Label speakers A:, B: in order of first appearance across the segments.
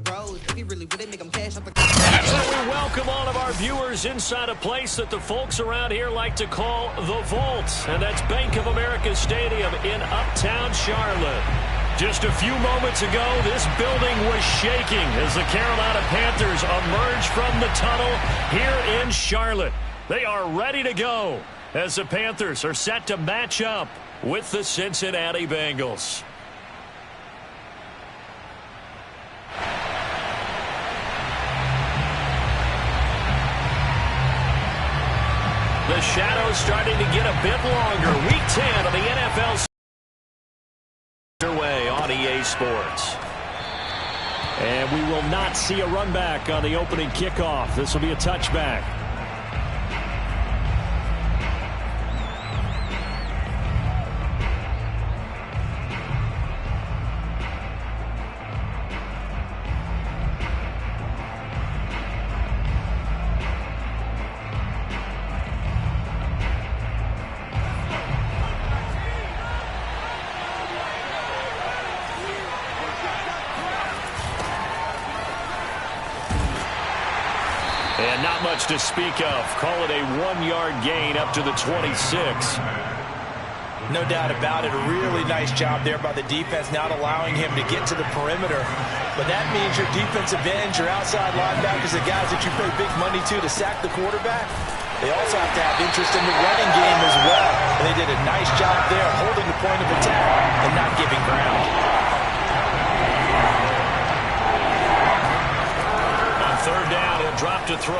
A: So we welcome all of our viewers inside a place that the folks around here like to call the Vault, and that's Bank of America Stadium in Uptown Charlotte. Just a few moments ago, this building was shaking as the Carolina Panthers emerged from the tunnel here in Charlotte. They are ready to go as the Panthers are set to match up with the Cincinnati Bengals. The shadow's starting to get a bit longer. Week 10 of the NFL underway on EA Sports. And we will not see a run back on the opening kickoff. This will be a touchback. And not much to speak of. Call it a 1-yard gain up to the 26.
B: No doubt about it. A really nice job there by the defense, not allowing him to get to the perimeter. But that means your defensive ends, your outside linebackers, the guys that you pay big money to sack the quarterback, they also have to have interest in the running game as well. And they did a nice job there holding the point of attack and not giving ground.
A: Third down, he'll drop to throw.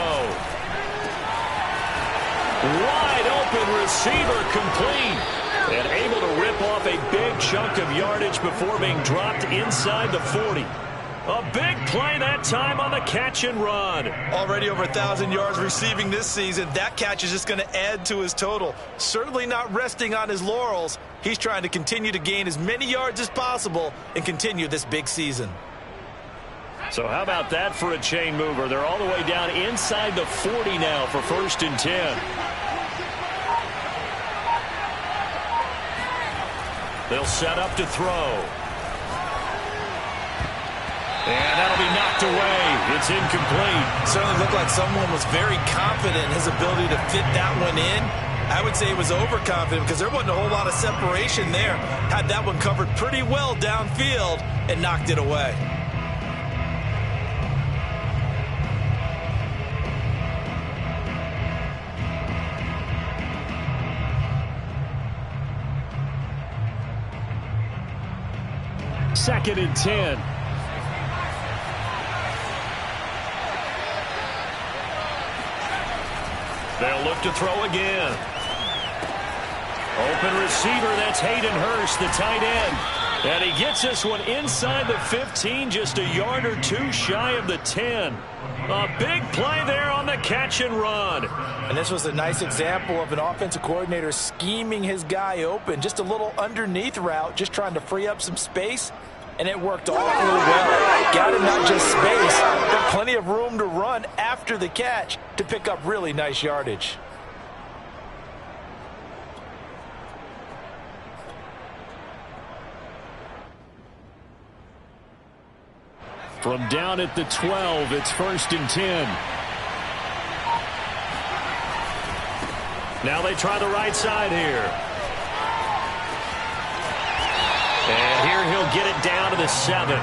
A: Wide open receiver complete. And able to rip off a big chunk of yardage before being dropped inside the 40. A big play that time on the catch and run.
B: Already over 1,000 yards receiving this season. That catch is just going to add to his total. Certainly not resting on his laurels. He's trying to continue to gain as many yards as possible and continue this big season.
A: So how about that for a chain mover? They're all the way down inside the 40 now for 1st and 10. They'll set up to throw. And that'll be knocked away. It's incomplete.
B: Certainly looked like someone was very confident in his ability to fit that one in. I would say he was overconfident because there wasn't a whole lot of separation there. Had that one covered pretty well downfield and knocked it away.
A: Second and 10. They'll look to throw again. Open receiver, that's Hayden Hurst, the tight end. And he gets this one inside the 15, just a yard or two shy of the 10. A big play there on the catch and run.
B: And this was a nice example of an offensive coordinator scheming his guy open. Just a little underneath route, just trying to free up some space. And it worked awfully well. Got him not just space, but plenty of room to run after the catch to pick up really nice yardage.
A: From down at the 12, it's 1st and 10. Now they try the right side here. And here he'll get it down to the 7.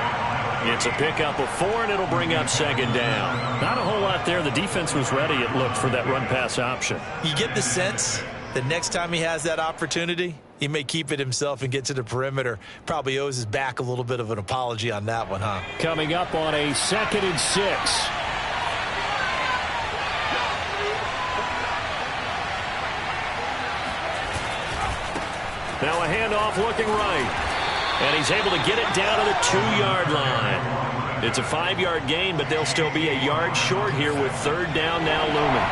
A: It's a pickup of 4, and it'll bring up 2nd down. Not a whole lot there. The defense was ready, it looked, for that run-pass option.
B: You get the sense that next time he has that opportunity, he may keep it himself and get to the perimeter. Probably owes his back a little bit of an apology on that one, huh?
A: Coming up on a 2nd and 6. Now a handoff looking right. And he's able to get it down to the 2-yard line. It's a 5-yard gain, but they'll still be a yard short here with 3rd down now looming.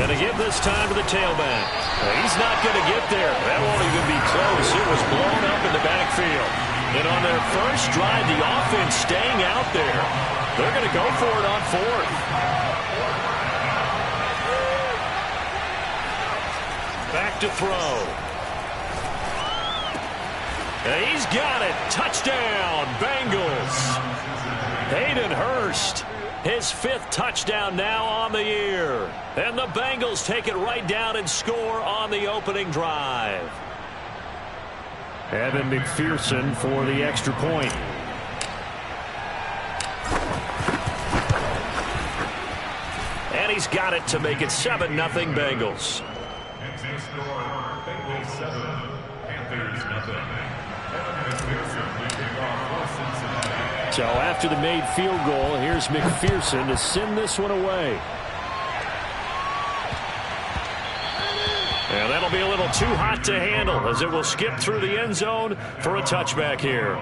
A: And to give this time to the tailback. He's not going to get there. That won't even be close. It was blown up in the backfield. And on their first drive, the offense staying out there. They're going to go for it on 4th. back to throw. And he's got it. Touchdown, Bengals. Hayden Hurst, his 5th touchdown now on the year. And the Bengals take it right down and score on the opening drive. Evan McPherson for the extra point. And he's got it to make it 7-0 Bengals.
C: Bengals 7, Panthers nothing.
A: So after the made field goal, here's McPherson to send this one away. And that'll be a little too hot to handle as it will skip through the end zone for a touchback here.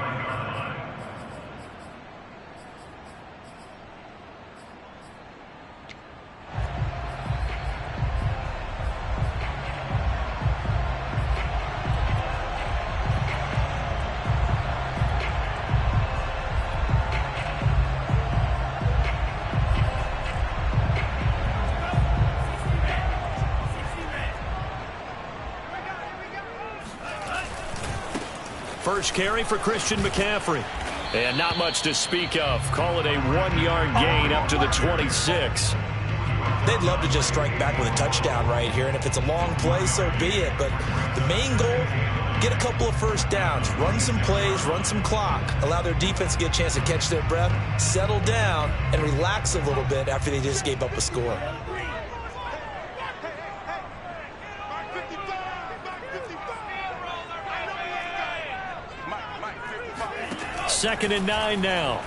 A: First carry for Christian McCaffrey. And not much to speak of. Call it a 1-yard gain up to the 26.
B: They'd love to just strike back with a touchdown right here. And if it's a long play, so be it. But the main goal, get a couple of first downs. Run some plays, run some clock. Allow their defense to get a chance to catch their breath, settle down, and relax a little bit after they just gave up a score.
A: Second and 9 now.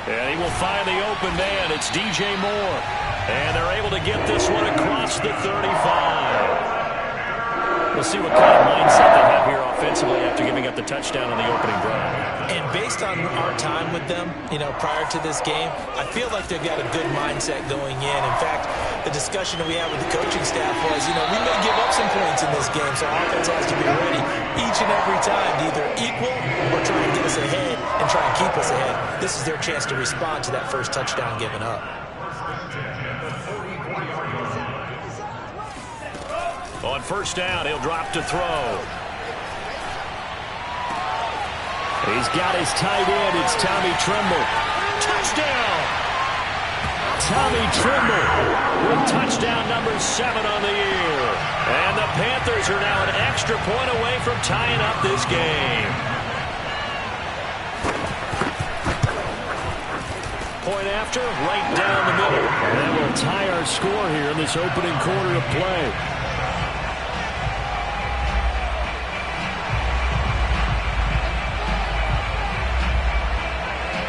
A: And he will find the open man. It's DJ Moore. And they're able to get this one across the 35. We'll see what kind of mindset they have here offensively after giving up the touchdown on the opening drive.
B: And based on our time with them, prior to this game, I feel like they've got a good mindset going in. In fact, the discussion that we had with the coaching staff was, we may give up some points in this game, so our offense has to be ready each and every time to either equal or try and get us ahead and try and keep us ahead. This is their chance to respond to that first touchdown given up.
A: On first down, he'll drop to throw. He's got his tight end. It's Tommy Tremble. Touchdown! Tommy Tremble with touchdown number 7 on the year. And the Panthers are now an extra point away from tying up this game. Point after, right down the middle. And that will tie our score here in this opening quarter of play.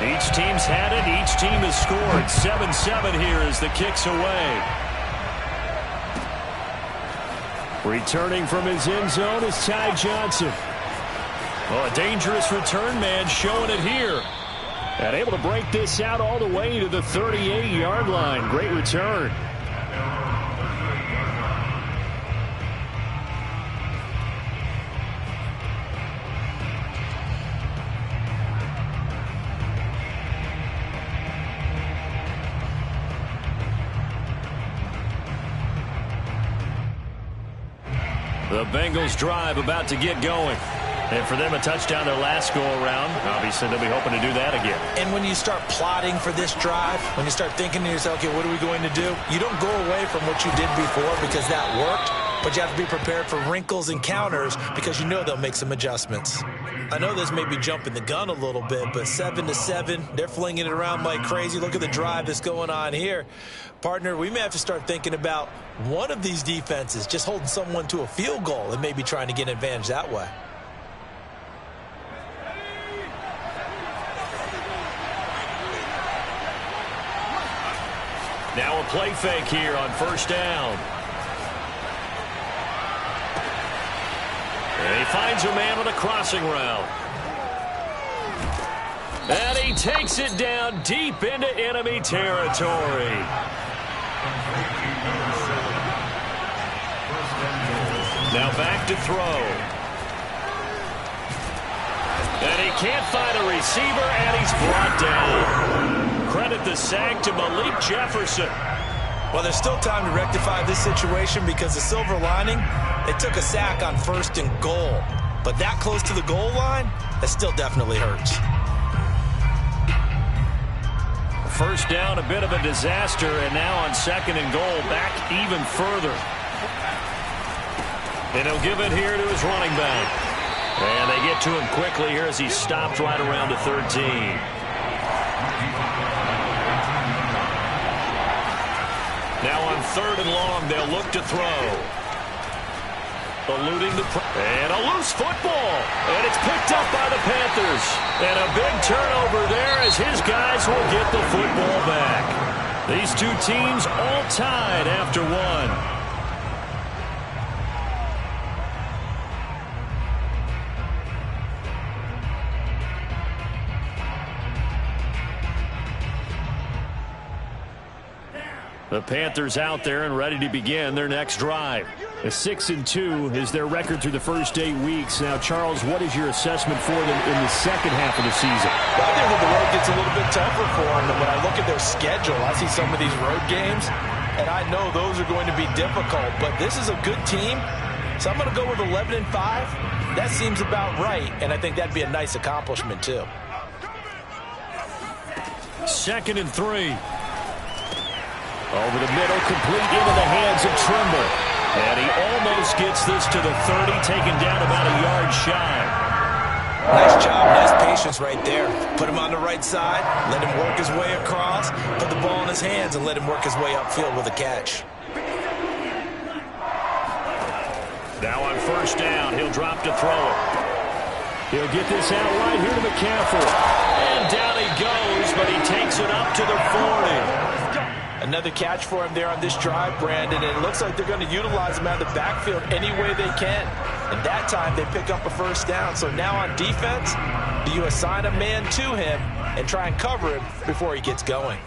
A: Each team's had it. Each team has scored. 7-7 here as the kick's away. Returning from his end zone is Ty Johnson. Oh, a dangerous return man showing it here. And able to break this out all the way to the 38-yard line. Great return. The Bengals drive about to get going. And for them, a touchdown their last go-around. Obviously, they'll be hoping to do that again.
B: And when you start plotting for this drive, when you start thinking to yourself, okay, what are we going to do? You don't go away from what you did before because that worked, but you have to be prepared for wrinkles and counters because you know they'll make some adjustments. I know this may be jumping the gun a little bit, but 7-7, they're flinging it around like crazy. Look at the drive that's going on here. Partner, we may have to start thinking about one of these defenses just holding someone to a field goal and maybe trying to get an advantage that way.
A: Now a play fake here on first down. And he finds a man on a crossing route. And he takes it down deep into enemy territory. Now back to throw. And he can't find a receiver, and he's brought down. Credit the sack to Malik Jefferson.
B: Well, there's still time to rectify this situation because the silver lining, they took a sack on 1st and goal. But that close to the goal line, that still definitely hurts.
A: First down, a bit of a disaster, and now on 2nd and goal, back even further. And he'll give it here to his running back. And they get to him quickly here as he stopped right around the 13. Now on 3rd and long, they'll look to throw. Eluding the and a loose football. And it's picked up by the Panthers. And a big turnover there as his guys will get the football back. These two teams all tied after one. The Panthers out there and ready to begin their next drive. A 6-2 is their record through the first 8 weeks. Now, Charles, what is your assessment for them in the second half of the season?
B: Well, I think that the road gets a little bit tougher for them. And when I look at their schedule, I see some of these road games, and I know those are going to be difficult. But this is a good team, so I'm going to go with 11-5. That seems about right, and I think that'd be a nice accomplishment, too.
A: 2nd and 3. Over the middle, complete into the hands of Trimble. And he almost gets this to the 30, taken down about a yard shy.
B: Nice job, nice patience right there. Put him on the right side, let him work his way across, put the ball in his hands, and let him work his way upfield with a catch.
A: Now on 1st down, he'll drop to throw it. He'll get this out right here to McCaffrey. And down he goes, but he takes it up to the 40.
B: Another catch for him there on this drive, Brandon, and it looks like they're going to utilize him out of the backfield any way they can. And that time they pick up a 1st down. So now on defense, do you assign a man to him and try and cover him before he gets going?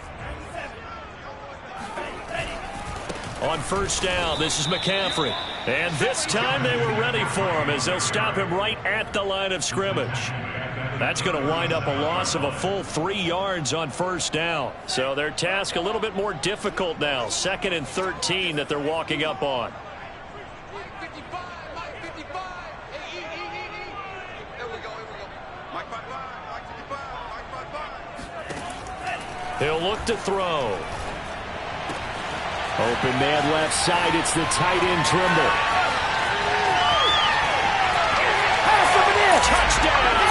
A: On 1st down, this is McCaffrey. And this time they were ready for him as they'll stop him right at the line of scrimmage. That's going to wind up a loss of a full 3 yards on 1st down. So their task a little bit more difficult now. 2nd and 13 that they're walking up on. He'll look to throw. Open man left side. It's the tight end Trimble. Touchdown!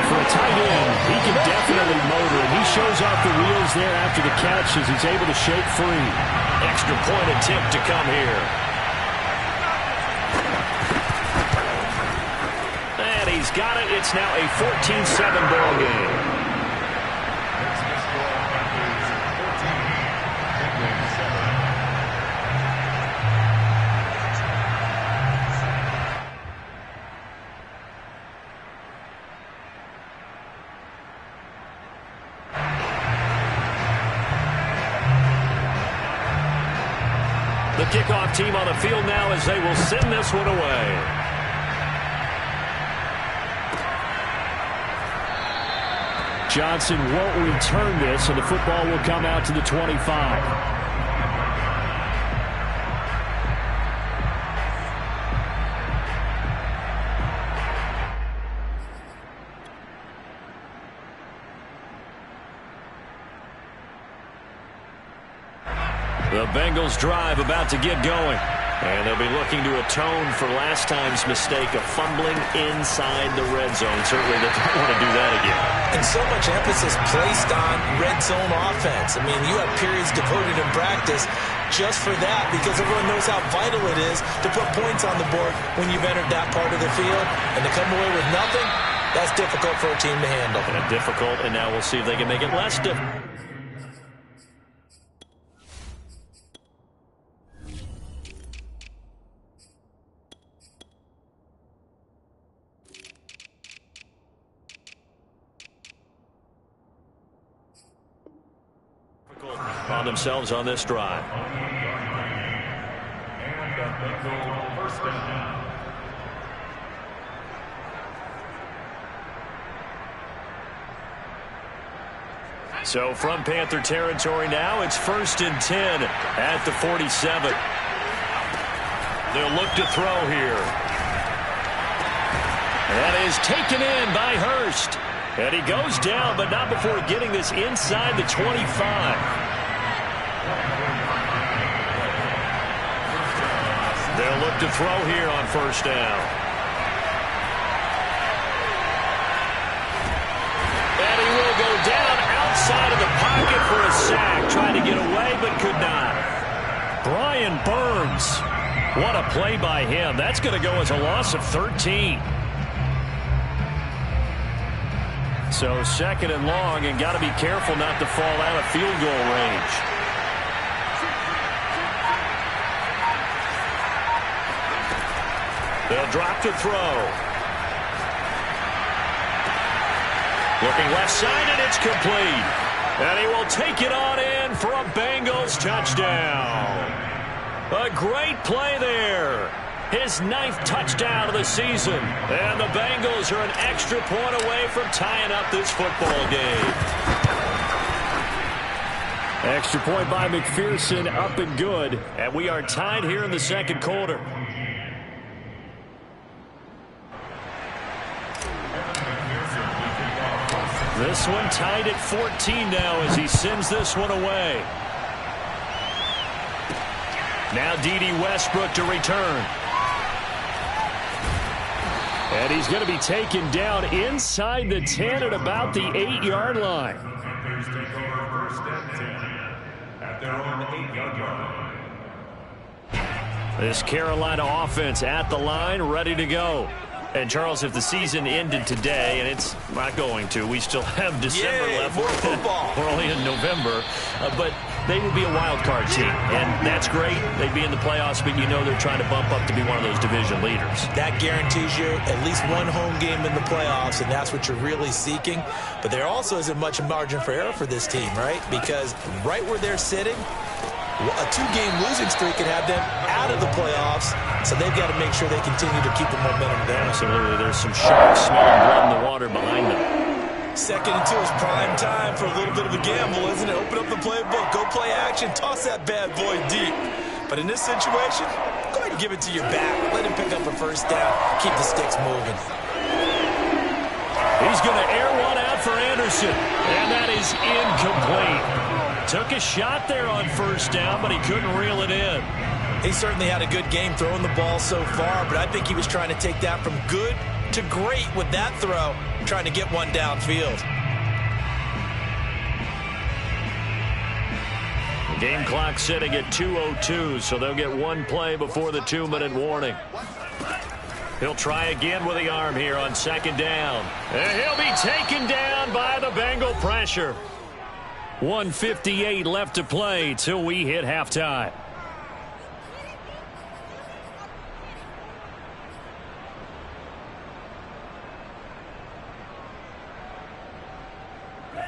A: For a tight end, he can definitely motor, and he shows off the wheels there after the catch as he's able to shake free. Extra point attempt to come here. And he's got it. It's now a 14-7 ball game. The kickoff team on the field now as they will send this one away. Johnson won't return this, and the football will come out to the 25. The Bengals drive about to get going. And they'll be looking to atone for last time's mistake of fumbling inside the red zone. Certainly they don't want to do that again.
B: And so much emphasis placed on red zone offense. I mean, you have periods devoted in practice just for that because everyone knows how vital it is to put points on the board when you've entered that part of the field. And to come away with nothing, that's difficult for a team to handle.
A: And difficult, and now we'll see if they can make it less difficult. On themselves on this drive.
C: And a Bengal 1st down.
A: So from Panther territory now, it's 1st and 10 at the 47. They'll look to throw here. That is taken in by Hurst. And he goes down, but not before getting this inside the 25. They'll look to throw here on 1st down. And he will go down outside of the pocket for a sack. Trying to get away, but could not. Brian Burns. What a play by him. That's going to go as a loss of 13. So 2nd and long, and got to be careful not to fall out of field goal range. They'll drop to throw. Looking left side, and it's complete. And he will take it on in for a Bengals touchdown. A great play there. His 9th touchdown of the season. And the Bengals are an extra point away from tying up this football game. Extra point by McPherson, up and good. And we are tied here in the 2nd quarter. This one tied at 14 now as he sends this one away. Now D.D. Westbrook to return. And he's going to be taken down inside the 10 at about the 8-yard line.
C: Panthers take over 1st and 10 at their own 8-yard line.
A: This Carolina offense at the line, ready to go. And, Charles, if the season ended today, and it's not going to, we still have December left.
B: More football.
A: We're only in November. But they would be a wild card team, and that's great. They'd be in the playoffs, but you know they're trying to bump up to be one of those division leaders.
B: That guarantees you at least one home game in the playoffs, and that's what you're really seeking. But there also isn't much margin for error for this team, right? Because right where they're sitting, a 2-game losing streak could have them out of the playoffs, so they've got to make sure they continue to keep the momentum there.
A: Absolutely. There's some sharks smelling blood in the water behind them.
B: 2nd and 2 is prime time for a little bit of a gamble, isn't it? Open up the playbook, go play action, toss that bad boy deep. But in this situation, go ahead and give it to your back. Let him pick up a 1st down. Keep the sticks moving.
A: He's going to air one out for Anderson, and that is incomplete. Took a shot there on 1st down, but he couldn't reel it in.
B: He certainly had a good game throwing the ball so far, but I think he was trying to take that from good to great with that throw, trying to get one downfield.
A: The game clock sitting at 2:02, so they'll get one play before the 2-minute warning. He'll try again with the arm here on 2nd down. And he'll be taken down by the Bengal pressure. 1:58 left to play till we hit halftime.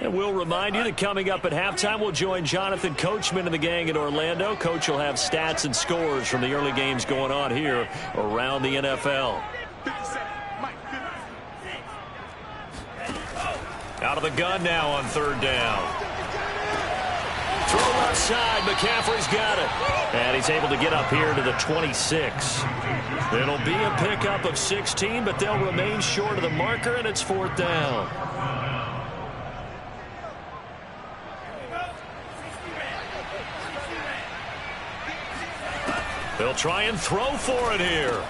A: And we'll remind you that coming up at halftime, we'll join Jonathan Coachman and the gang in Orlando. Coach will have stats and scores from the early games going on here around the NFL. Out of the gun now on 3rd down. Throw left side. McCaffrey's got it. And he's able to get up here to the 26. It'll be a pickup of 16, but they'll remain short of the marker, and it's 4th down. They'll try and throw for it here.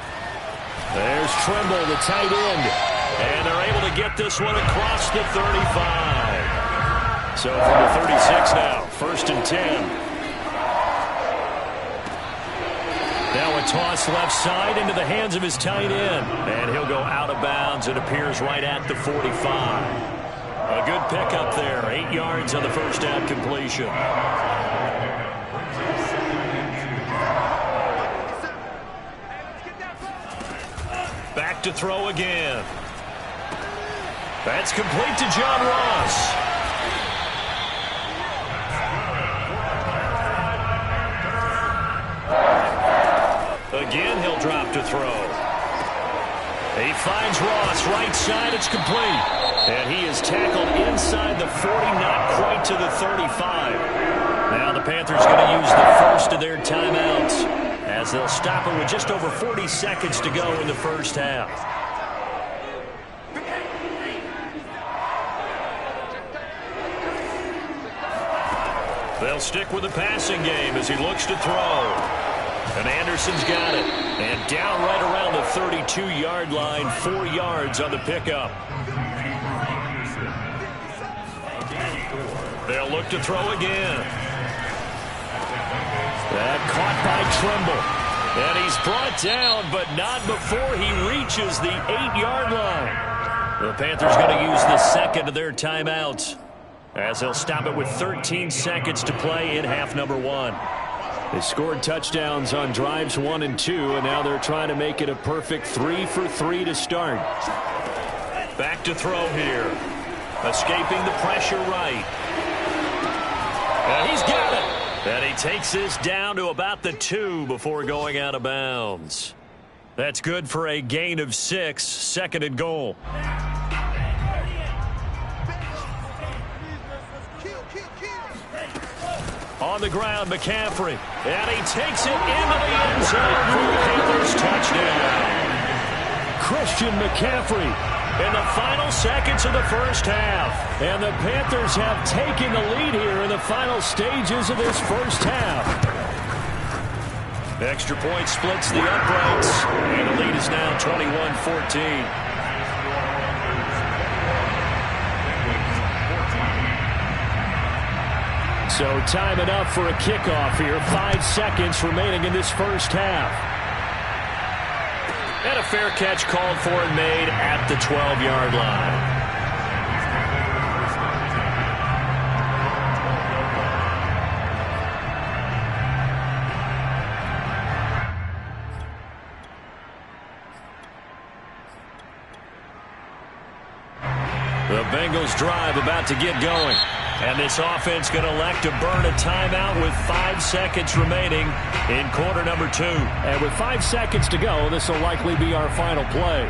A: There's Trimble, the tight end. And they're able to get this one across the 35. So from the 36 now, 1st and 10. Now a toss left side into the hands of his tight end. And he'll go out of bounds. It appears right at the 45. A good pickup there. 8 yards on the 1st down completion. Back to throw again. That's complete to John Ross. Again, he'll drop to throw. He finds Ross right side. It's complete. And he is tackled inside the 40, not quite to the 35. Now the Panthers going to use the first of their timeouts as they'll stop it with just over 40 seconds to go in the first half. They'll stick with the passing game as he looks to throw. And Anderson's got it. And down right around the 32-yard line, 4 yards on the pickup. They'll look to throw again. That caught by Trimble. And he's brought down, but not before he reaches the 8-yard line. The Panthers going to use the second of their timeouts as they'll stop it with 13 seconds to play in half number 1. They scored touchdowns on drives 1 and 2, and now they're trying to make it a perfect 3 for 3 to start. Back to throw here. Escaping the pressure right. And he's got it. And he takes this down to about the 2 before going out of bounds. That's good for a gain of 6, second and goal. On the ground, McCaffrey. And he takes it into the end zone for the Panthers touchdown. Christian McCaffrey in the final seconds of the first half. And the Panthers have taken the lead here in the final stages of this first half. Extra point splits the uprights. And the lead is now 21-14. So time enough for a kickoff here. 5 seconds remaining in this first half. And a fair catch called for and made at the 12-yard line. The Bengals drive about to get going. And this offense going to elect to burn a timeout with 5 seconds remaining in quarter number 2.
D: And with 5 seconds to go, this will likely be our final play.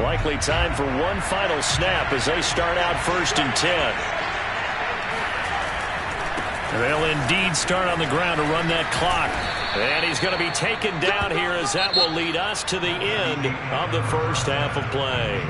A: Likely time for one final snap as they start out 1st and 10. They'll indeed start on the ground to run that clock. And he's going to be taken down here as that will lead us to the end of the first half of play.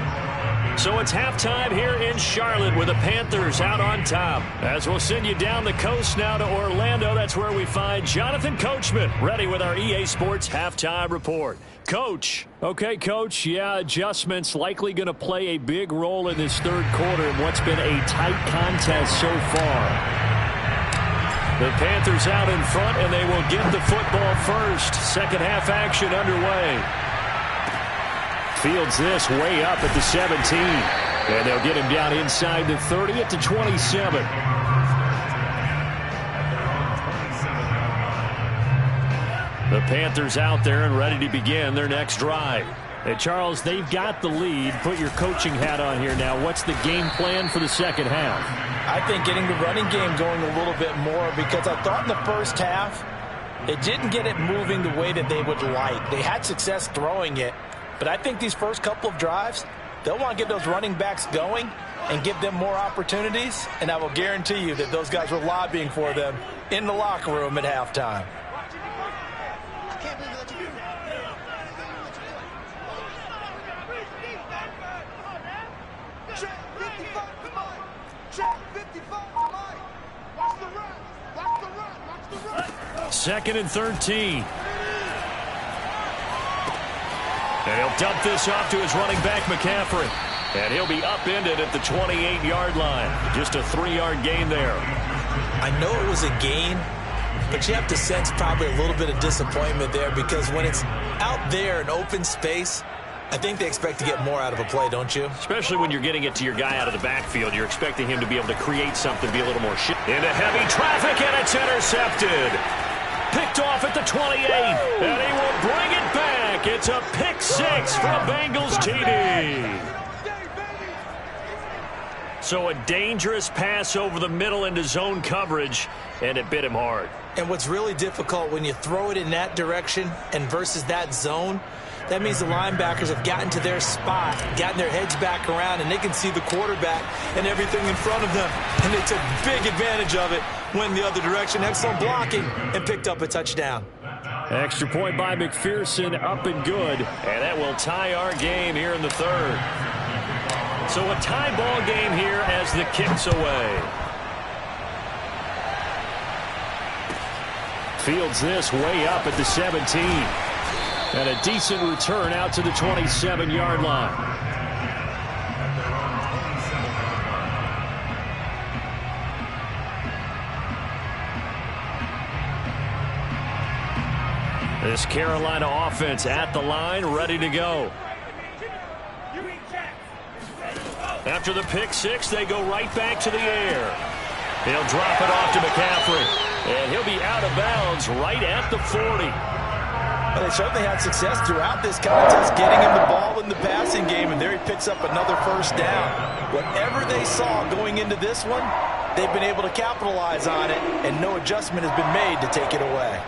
A: So it's halftime here in Charlotte with the Panthers out on top. As we'll send you down the coast now to Orlando, that's where we find Jonathan Coachman ready with our EA Sports Halftime Report. Coach.
D: Okay, Coach. Yeah, adjustments likely going to play a big role in this third quarter in what's been a tight contest so far.
A: The Panthers out in front, and they will get the football first. Second half action underway.
D: Fields this way up at the 17. And they'll get him down inside the 30 at the 27.
A: The Panthers out there and ready to begin their next drive.
D: Hey, Charles, they've got the lead. Put your coaching hat on here now. What's the game plan for the second half?
B: I think getting the running game going a little bit more, because I thought in the first half they didn't get it moving the way that they would like. They had success throwing it, but I think these first couple of drives, they'll want to get those running backs going and give them more opportunities, and I will guarantee you that those guys were lobbying for them in the locker room at halftime.
A: Second and 13. And he'll dump this off to his running back, McCaffrey. And he'll be upended at the 28-yard line. Just a 3-yard gain there.
B: I know it was a gain, but you have to sense probably a little bit of disappointment there, because when it's out there in open space, I think they expect to get more out of a play, don't you?
A: Especially when you're getting it to your guy out of the backfield. You're expecting him to be able to create something, be a little more into heavy traffic, and it's intercepted. Picked off at the 28, and he will bring it back back. It's a pick six for a Bengals TD. So a dangerous pass over the middle into zone coverage, and it bit him hard.
B: And what's really difficult when you throw it in that direction and versus that zone, that means the linebackers have gotten to their spot, gotten their heads back around, and they can see the quarterback and everything in front of them. And they took big advantage of it, went the other direction, excellent blocking, and picked up a touchdown.
D: Extra point by McPherson, up and good.
A: And that will tie our game here in the third. So a tie ball game here as the kick's away.
D: Fields this way up at the 17. And a decent return out to the 27-yard line. This Carolina offense at the line, ready to go.
A: After the pick six, they go right back to the air. He'll drop it off to McCaffrey. And he'll be out of bounds right at the 40.
B: Well, they certainly had success throughout this contest, getting him the ball in the passing game, and there he picks up another first down. Whatever they saw going into this one, they've been able to capitalize on it, and no adjustment has been made to take it away.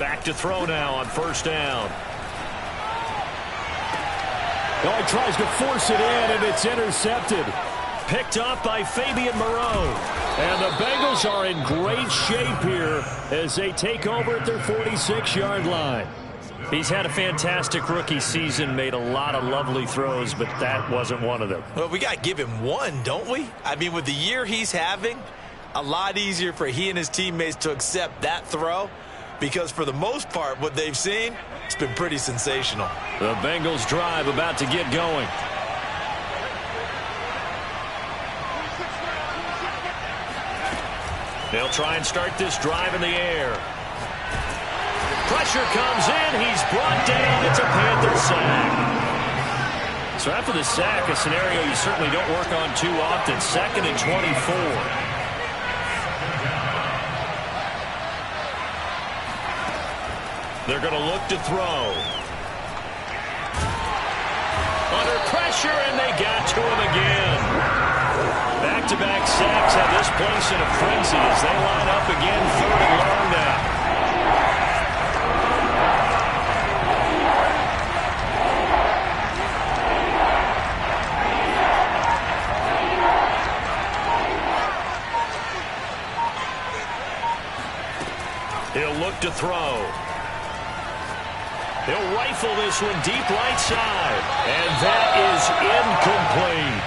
A: Back to throw now on first down.
D: Oh, he tries to force it in, and it's intercepted.
A: Picked up by Fabian Moreau.
D: And the Bengals are in great shape here as they take over at their 46-yard line.
A: He's had a fantastic rookie season, made a lot of lovely throws, but that wasn't one of them.
B: Well, we got to give him one, don't we? I mean, with the year he's having, a lot easier for he and his teammates to accept that throw, because for the most part, what they've seen, it's been pretty sensational.
A: The Bengals drive about to get going. They'll try and start this drive in the air. Pressure comes in. He's brought down. It's a Panther sack. So after the sack, a scenario you certainly don't work on too often. 2nd and 24. They're going to look to throw. Under pressure, and they got to him again. Back-to-back sacks have this place in a frenzy as they line up again, 3rd and long now. He'll look to throw. He'll rifle this one deep right side. And that is incomplete.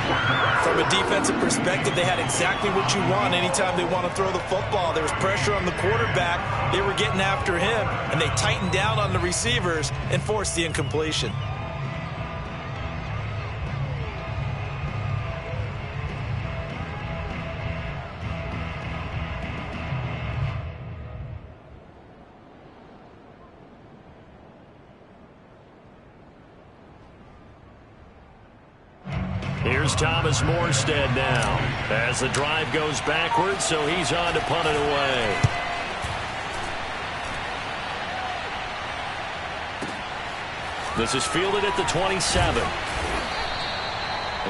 B: From a defensive perspective, they had exactly what you want anytime they want to throw the football. There was pressure on the quarterback. They were getting after him, and they tightened down on the receivers and forced the incompletion.
A: Here's Thomas Morstead now as the drive goes backwards, so he's on to punt it away. This is fielded at the 27.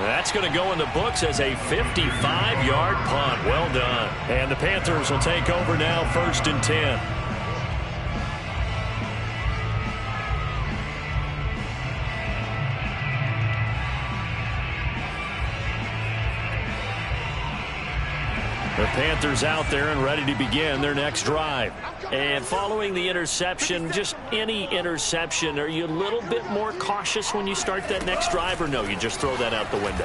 A: That's going to go in the books as a 55-yard punt. Well done. And the Panthers will take over now, 1st and 10. The Panthers out there and ready to begin their next drive. And following the interception, just any interception, are you a little bit more cautious when you start that next drive, or no, you just throw that out the window?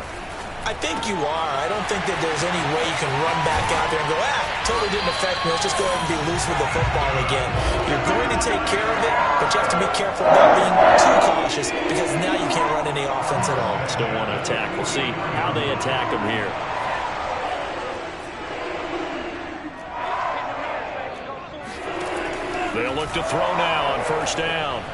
B: I think you are. I don't think that there's any way you can run back out there and go, totally didn't affect me. Let's just go ahead and be loose with the football again. You're going to take care of it, but you have to be careful about being too cautious because now you can't run any offense at all.
A: Still want to attack. We'll see how they attack them here. They'll look to throw now on 1st down.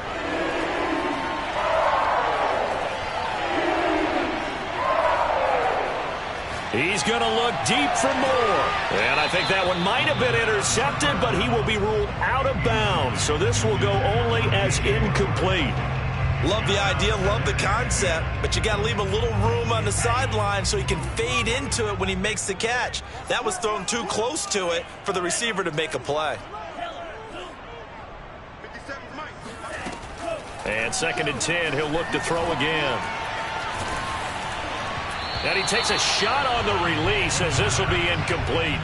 A: He's going to look deep for more. And I think that one might have been intercepted, but he will be ruled out of bounds. So this will go only as incomplete.
B: Love the idea, love the concept, but you got to leave a little room on the sideline so he can fade into it when he makes the catch. That was thrown too close to it for the receiver to make a play.
A: And 2nd and 10, he'll look to throw again. And he takes a shot on the release as this will be incomplete.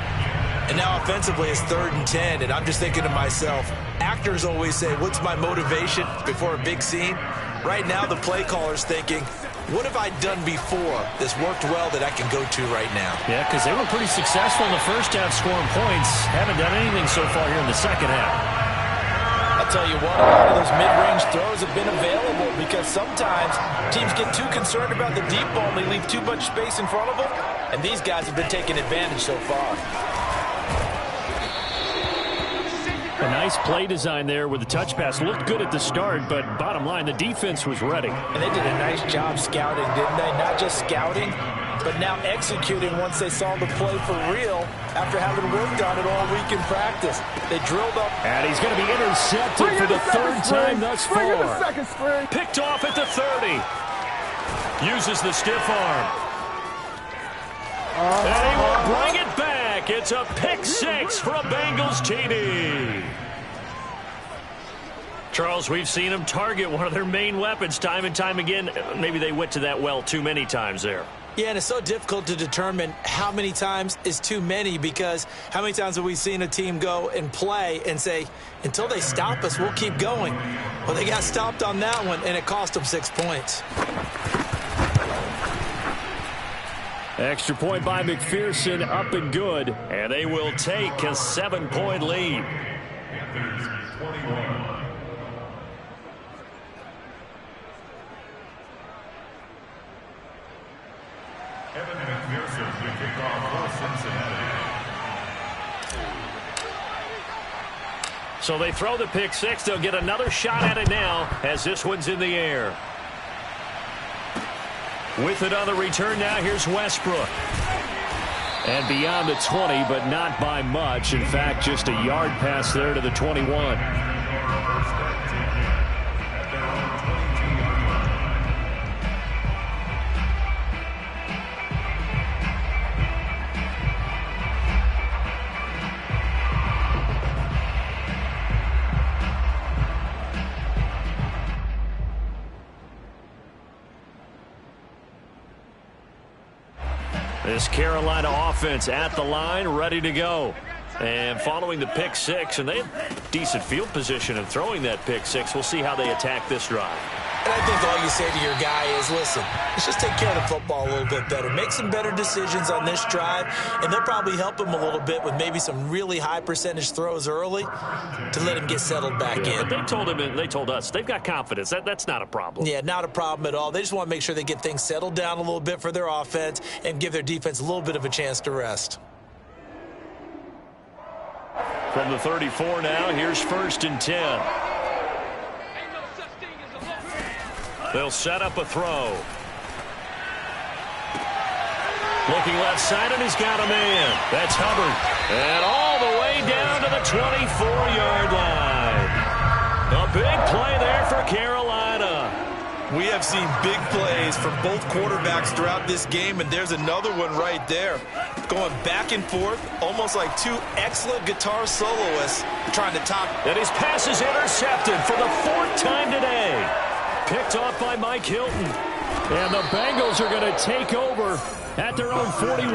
B: And now offensively it's 3rd and 10, and I'm just thinking to myself, actors always say, what's my motivation before a big scene? Right now the play caller's thinking, what have I done before that's worked well that I can go to right now?
D: Yeah, because they were pretty successful in the first half scoring points. Haven't done anything so far here in the second half.
B: I'll tell you what, a lot of those mid-range throws have been available because sometimes teams get too concerned about the deep ball and they leave too much space in front of them, and these guys have been taking advantage so far.
D: A nice play design there with the touch pass. Looked good at the start, but bottom line, the defense was ready.
B: And they did a nice job scouting, didn't they? Not just scouting, but now executing once they saw the play for real after having worked on it all week in practice. They drilled up.
D: And he's going to be intercepted for the 3rd time thus far.
A: Picked off at the 30. Uses the stiff arm. And he will bring it back. It's a pick 6 for a Bengals TD. Charles, we've seen them target one of their main weapons time and time again. Maybe they went to that well too many times there.
B: Yeah, and it's so difficult to determine how many times is too many, because how many times have we seen a team go and play and say, until they stop us, we'll keep going. Well, they got stopped on that one, and it cost them 6 points.
D: Extra point by McPherson, up and good.
A: And they will take a 7-point lead.
C: Panthers 21. Evan McPherson will kick off for Cincinnati.
A: So they throw the pick 6. They'll get another shot at it now as this one's in the air. With it on the return now, here's Westbrook. And beyond the 20, but not by much. In fact, just a yard pass there to the 21. This Carolina offense at the line, ready to go. And following the pick 6, and they have decent field position in throwing that pick 6. We'll see how they attack this drive.
B: And I think all you say to your guy is, listen, let's just take care of the football a little bit better. Make some better decisions on this drive, and they'll probably help him a little bit with maybe some really high percentage throws early to let him get settled back in.
A: But they told us they've got confidence. That's not a problem.
B: Yeah, not a problem at all. They just want to make sure they get things settled down a little bit for their offense and give their defense a little bit of a chance to rest.
A: From the 34 now, here's 1st and 10. They'll set up a throw. Looking left side, and he's got a man. That's Hubbard. And all the way down to the 24-yard line. A big play there for Carolina.
B: We have seen big plays from both quarterbacks throughout this game, and there's another one right there. Going back and forth, almost like two excellent guitar soloists trying to top.
A: And his pass is intercepted for the 4th time today. Picked off by Mike Hilton.
D: And the Bengals are going to take over at their own 41.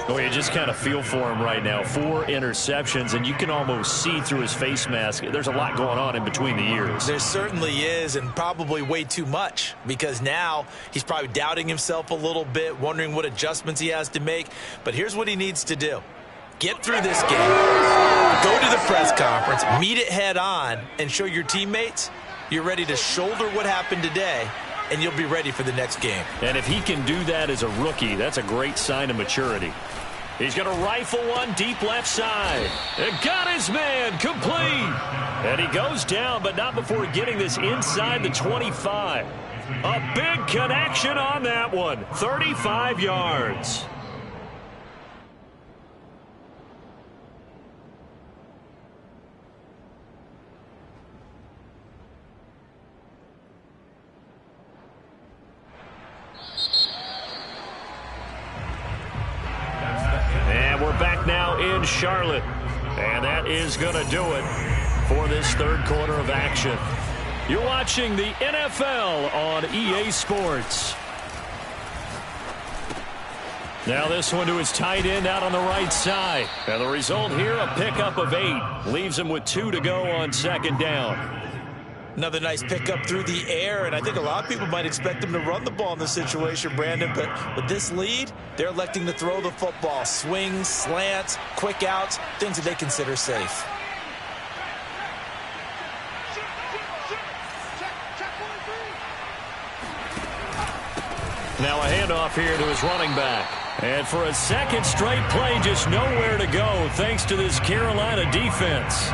A: Oh, you just kind of feel for him right now. 4 interceptions, and you can almost see through his face mask. There's a lot going on in between the ears.
B: There certainly is, and probably way too much, because now he's probably doubting himself a little bit, wondering what adjustments he has to make. But here's what he needs to do. Get through this game, go to the press conference, meet it head on, and show your teammates you're ready to shoulder what happened today, and you'll be ready for the next game.
A: And if he can do that as a rookie, that's a great sign of maturity. He's going to rifle one deep left side. And got his man complete. And he goes down, but not before getting this inside the 25. A big connection on that one. 35 yards. And we're back now in Charlotte. And that is going to do it for this third quarter of action. You're watching the NFL on EA Sports. Now this one to his tight end out on the right side. And the result here, a pickup of 8. Leaves him with 2 to go on second down.
B: Another nice pickup through the air, and I think a lot of people might expect him to run the ball in this situation, Brandon, but with this lead, they're electing to throw the football. Swings, slants, quick outs, things that they consider safe.
A: Now a handoff here to his running back. And for a second straight play, just nowhere to go thanks to this Carolina defense.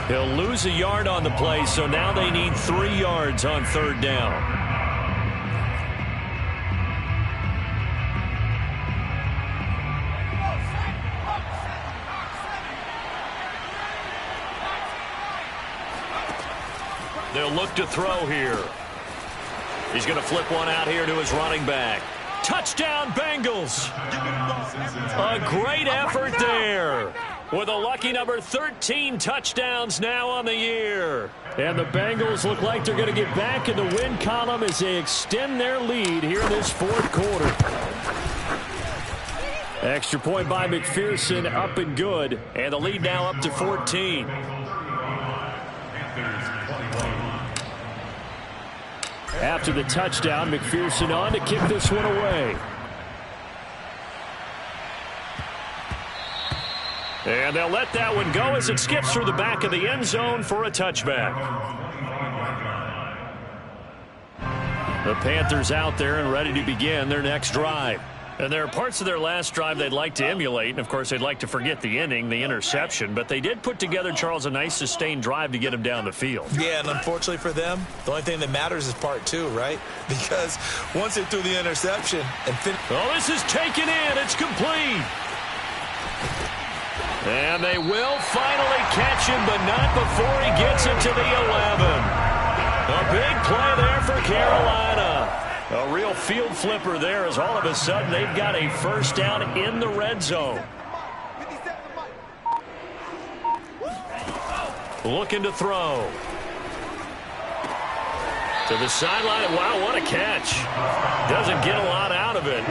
A: He'll lose a yard on the play, so now they need 3 yards on third down. They'll look to throw here. He's going to flip one out here to his running back. Touchdown, Bengals. A great effort there. With a lucky number 13 touchdowns now on the year. And the Bengals look like they're going to get back in the win column as they extend their lead here in this fourth quarter. Extra point by McPherson, up and good. And the lead now up to 14. After the touchdown, McPherson on to kick this one away. And they'll let that one go as it skips through the back of the end zone for a touchback. The Panthers out there and ready to begin their next drive. And there are parts of their last drive they'd like to emulate. And, of course, they'd like to forget the ending, the interception. But they did put together, Charles, a nice sustained drive to get them down the field.
B: Yeah, and unfortunately for them, the only thing that matters is part 2, right? Because once they threw the interception and
A: oh, this is taken in. It's complete. And they will finally catch him, but not before he gets it to the 11. A big play there for Carolina. A real field flipper there as all of a sudden they've got a first down in the red zone. Looking to throw. To the sideline. Wow, what a catch. Doesn't get a lot out of it,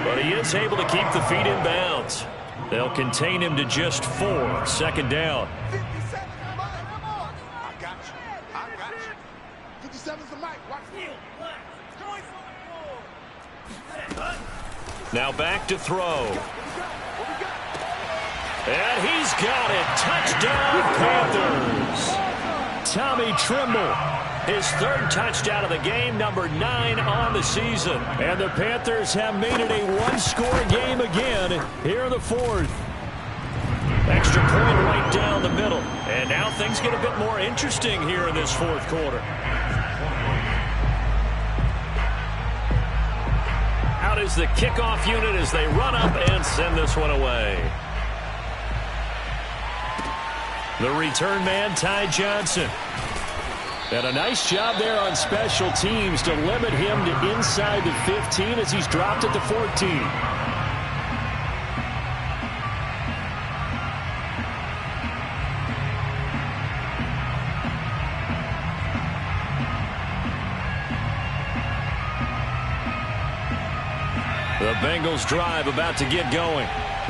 A: but he is able to keep the feet in bounds. They'll contain him to just 4. Second down. Now back to throw. And he's got it. Touchdown, Panthers. Tommy Tremble. His 3rd touchdown of the game, number 9 on the season. And the Panthers have made it a one-score game again here in the 4th. Extra point right down the middle. And now things get a bit more interesting here in this 4th quarter. Out is the kickoff unit as they run up and send this one away. The return man, Ty Johnson. And a nice job there on special teams to limit him to inside the 15 as he's dropped at the 14. The Bengals drive about to get going.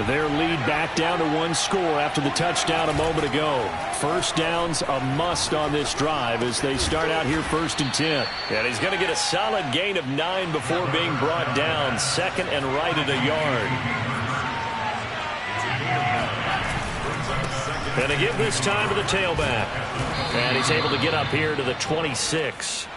A: Their lead back down to 1 score after the touchdown a moment ago. First down's a must on this drive as they start out here 1st and 10. And he's going to get a solid gain of 9 before being brought down. 2nd and right at a yard. And to give this time to the tailback. And he's able to get up here to the 26.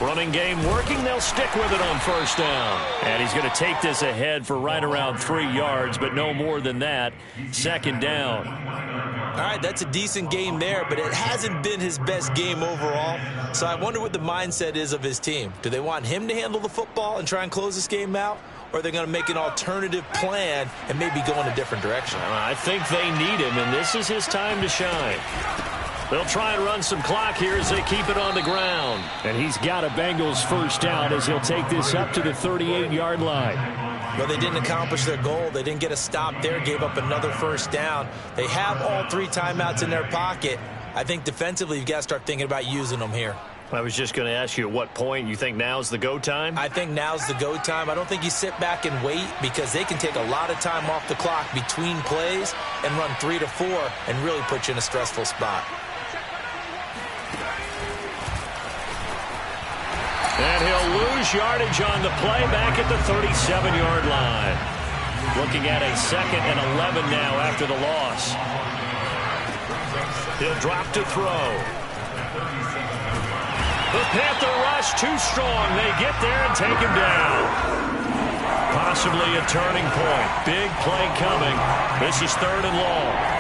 A: Running game working. They'll stick with it on first down. And he's going to take this ahead for right around 3 yards, but no more than that. Second down.
B: All right, that's a decent game there, but it hasn't been his best game overall. So I wonder what the mindset is of his team. Do they want him to handle the football and try and close this game out? Or are they going to make an alternative plan and maybe go in a different direction?
A: I think they need him, and this is his time to shine. They'll try and run some clock here as they keep it on the ground.
D: And he's got a Bengals first down as he'll take this up to the 38-yard line.
B: Well, they didn't accomplish their goal. They didn't get a stop there, gave up another first down. They have all 3 timeouts in their pocket. I think defensively you've got to start thinking about using them here.
A: I was just going to ask you at what point you think now's the go time?
B: I think now's the go time. I don't think you sit back and wait because they can take a lot of time off the clock between plays and run 3 to 4 and really put you in a stressful spot.
A: And he'll lose yardage on the play back at the 37-yard line. Looking at a 2nd and 11 now after the loss. He'll drop to throw. The Panther rush too strong. They get there and take him down. Possibly a turning point. Big play coming. This is 3rd and long.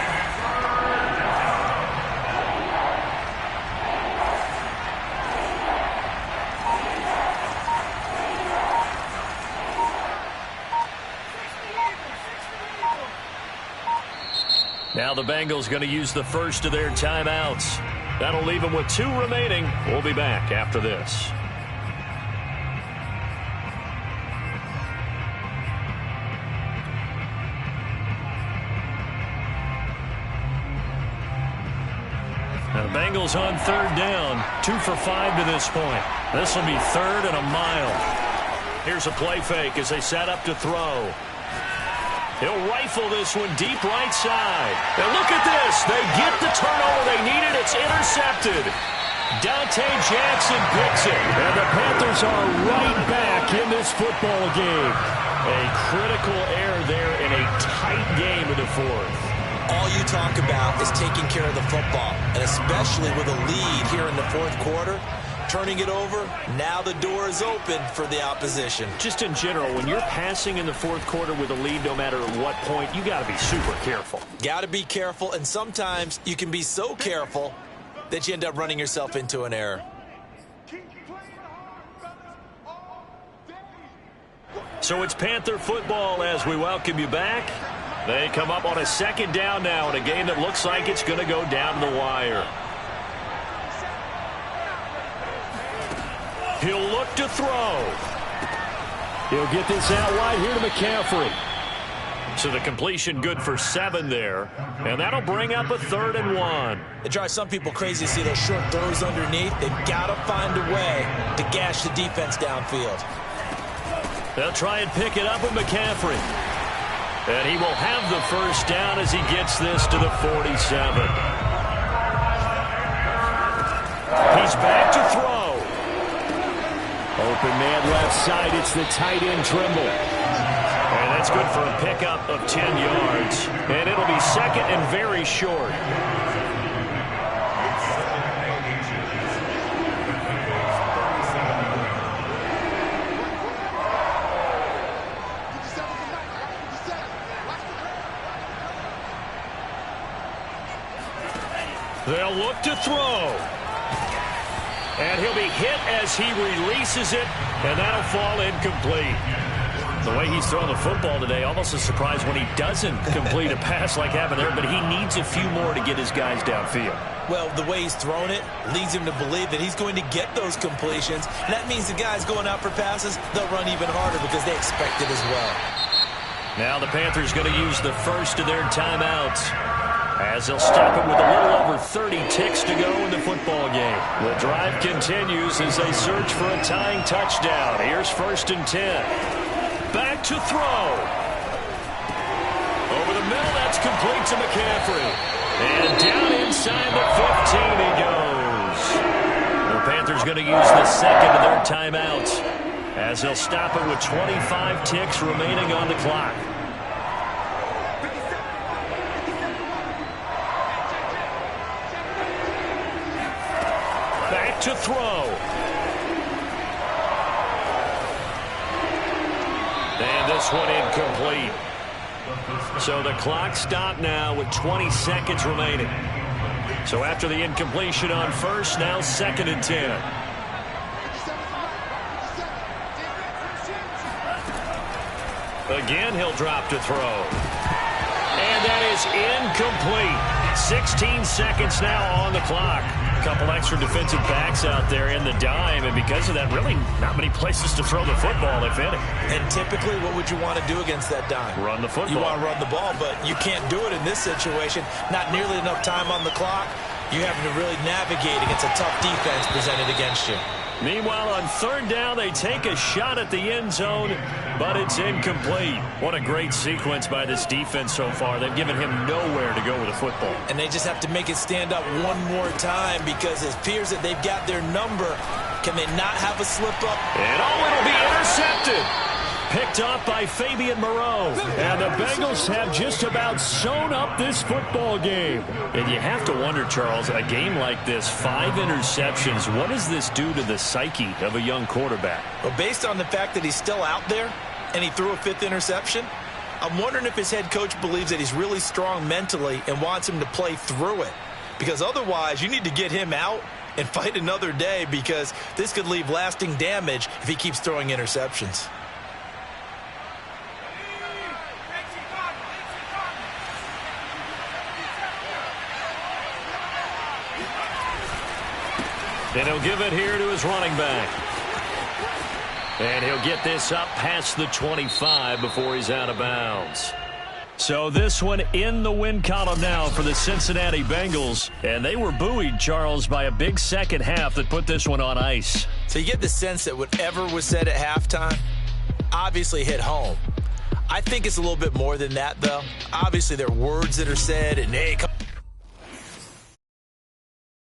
A: Now the Bengals going to use the first of their timeouts. That'll leave them with 2 remaining. We'll be back after this. Now the Bengals on 3rd down. 2 for 5 to this point. This will be 3rd and a mile. Here's a play fake as they set up to throw. He'll rifle this one deep right side. And look at this. They get the turnover they needed. It's intercepted. Dante Jackson picks it. And the Panthers are right back in this football game. A critical error there in a tight game in the 4th.
B: All you talk about is taking care of the football, and especially with a lead here in the 4th quarter. Turning it over, now the door is open for the opposition.
A: Just in general, when you're passing in the 4th quarter with a lead, no matter at what point, you got to be super careful.
B: Got to be careful, and sometimes you can be so careful that you end up running yourself into an error.
A: So it's Panther football as we welcome you back. They come up on a 2nd down now in a game that looks like it's going to go down the wire. He'll look to throw.
D: He'll get this out wide here to McCaffrey.
A: So the completion good for 7 there. And that'll bring up a 3rd and 1.
B: It drives some people crazy to see those short throws underneath. They've got to find a way to gash the defense downfield.
A: They'll try and pick it up with McCaffrey. And he will have the first down as he gets this to the 47. He's back to throw.
D: Open man left side. It's the tight end Trimble.
A: And that's good for a pickup of 10 yards. And it'll be 2nd and very short. They'll look to throw. And he'll be hit as he releases it, and that'll fall incomplete. The way he's throwing the football today, almost a surprise when he doesn't complete a pass like happened there, but he needs a few more to get his guys downfield.
B: Well, the way he's thrown it leads him to believe that he's going to get those completions. And that means the guys going out for passes, they'll run even harder because they expect it as well.
A: Now the Panthers going to use the first of their timeouts, as they'll stop it with a little over 30 ticks to go in the football game. The drive continues as they search for a tying touchdown. Here's 1st and 10. Back to throw. Over the middle, that's complete to McCaffrey. And down inside the 15 he goes. The Panthers going to use the 2nd of their timeouts, as they'll stop it with 25 ticks remaining on the clock. To throw. this one incomplete. So the clock stopped now with 20 seconds remaining. So after the incompletion on first, now 2nd and 10. Again, he'll drop to throw. And that is incomplete. 16 seconds now on the clock. A couple extra defensive backs out there in the dime, and because of that, really not many places to throw the football, if any.
B: And typically, what would you want to do against that dime?
A: Run the football.
B: You want to run the ball, but you can't do it in this situation. Not nearly enough time on the clock. You having to really navigate against a tough defense presented against you.
A: Meanwhile, on 3rd down, they take a shot at the end zone, but it's incomplete. What a great sequence by this defense so far. They've given him nowhere to go with the football.
B: And they just have to make it stand up one more time because it appears that they've got their number. Can they not have a slip-up?
A: And it'll be intercepted. Picked up by Fabian Moreau. And the Bengals have just about sewn up this football game. And you have to wonder, Charles, a game like this, 5 interceptions, what does this do to the psyche of a young quarterback?
B: Well, based on the fact that he's still out there and he threw a 5th interception, I'm wondering if his head coach believes that he's really strong mentally and wants him to play through it. Because otherwise, you need to get him out and fight another day because this could leave lasting damage if he keeps throwing interceptions.
A: And he'll give it here to his running back. And he'll get this up past the 25 before he's out of bounds. So this one in the win column now for the Cincinnati Bengals. And they were buoyed, Charles, by a big second half that put this one on ice.
B: So you get the sense that whatever was said at halftime obviously hit home. I think it's a little bit more than that, though. Obviously, there are words that are said, and hey, come